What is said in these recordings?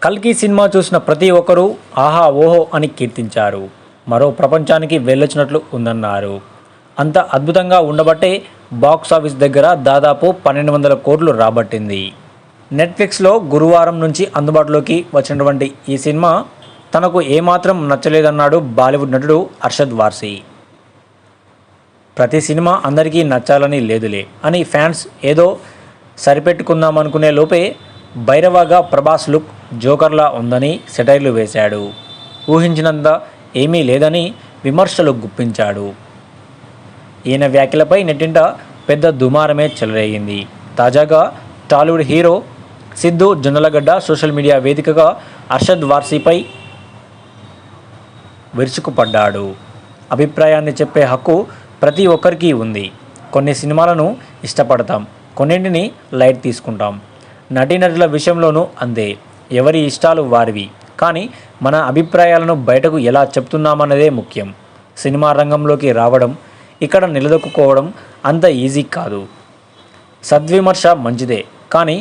కల్కి సినిమా చూసిన ప్రతి ఒక్కరూ ఆహా ఓహో అని కీర్తించారు. మరో ప్రపంచానికి వెళ్ళొచ్చినట్లు ఉందన్నారు. అంత అద్భుతంగా ఉండబట్టే బాక్సాఫీస్ దగ్గర దాదాపు 1200 కోట్లు రాబట్టింది. నెట్ఫ్లిక్స్లో గురువారం నుంచి అందుబాటులోకి వచ్చినటువంటి ఈ సినిమా తనకు ఏమాత్రం నచ్చలేదన్నాడు బాలీవుడ్ నటుడు అర్షద్ వార్సీ. ప్రతి సినిమా అందరికీ నచ్చాలని లేదులే అని ఫ్యాన్స్ ఏదో సరిపెట్టుకుందామనుకునే లోపే భైరవగా ప్రభాస్ లుక్ జోకర్లా ఉందని సెటైర్లు వేశాడు. ఊహించినంత ఏమీ లేదని విమర్శలు గుప్పించాడు. ఈయన వ్యాఖ్యలపై నెట్టింట పెద్ద దుమారమే చెలరేగింది. తాజాగా Tollywood hero Siddhu Jonnalagadda social media వేదికగా అర్షద్ వార్సీపై విరుచుకుపడ్డాడు. అభిప్రాయాన్ని చెప్పే హక్కు ప్రతి ఒక్కరికి ఉంది. కొన్ని సినిమాలను ఇష్టపడతాం, కొన్నింటిని లైట్ తీసుకుంటాం. నటీనటుల విషయంలోనూ అంతే. ఎవరి ఇష్టాలు వారివి. కానీ మన అభిప్రాయాలను బయటకు ఎలా చెప్తున్నామన్నదే ముఖ్యం. సినిమా రంగంలోకి రావడం, ఇక్కడ నిలదొక్కుకోవడం అంత ఈజీ కాదు. సద్విమర్శ మంచిదే, కానీ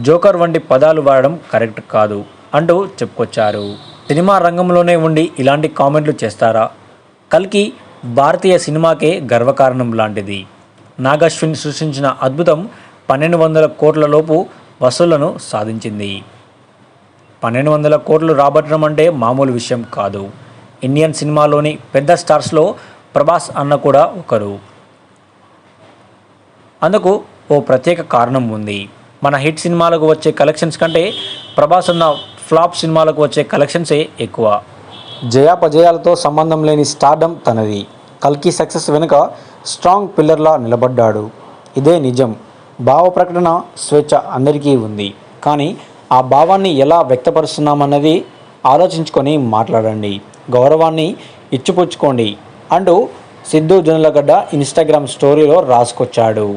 జోకర్ వంటి పదాలు వాడడం కరెక్ట్ కాదు అంటూ చెప్పుకొచ్చారు. సినిమా రంగంలోనే ఉండి ఇలాంటి కామెంట్లు చేస్తారా? కల్కి భారతీయ సినిమాకే గర్వకారణం లాంటిది. నాగశ్విన్ సృష్టించిన అద్భుతం 1200 కోట్ల లోపు వసూళ్లను సాధించింది. 1200 కోట్లు రాబట్టడం అంటే మామూలు విషయం కాదు. ఇండియన్ సినిమాలోని పెద్ద స్టార్స్లో ప్రభాస్ అన్న కూడా ఒకరు. అందుకు ఓ ప్రత్యేక కారణం ఉంది. మన హిట్ సినిమాలకు వచ్చే కలెక్షన్స్ కంటే ప్రభాస్ ఉన్న ఫ్లాప్ సినిమాలకు వచ్చే కలెక్షన్సే ఎక్కువ. జయాపజయాలతో సంబంధం లేని స్టార్డమ్ తనది. కల్కి సక్సెస్ వెనుక స్ట్రాంగ్ పిల్లర్లా నిలబడ్డాడు. ఇదే నిజం. భావ ప్రకటన స్వేచ్ఛ అందరికీ ఉంది. కానీ ఆ భావాన్ని ఎలా వ్యక్తపరుస్తున్నామన్నది ఆలోచించుకొని మాట్లాడండి. గౌరవాన్ని ఇచ్చిపుచ్చుకోండి అంటూ సిద్ధు జొన్నలగడ్డ ఇన్స్టాగ్రామ్ స్టోరీలో రాసుకొచ్చాడు.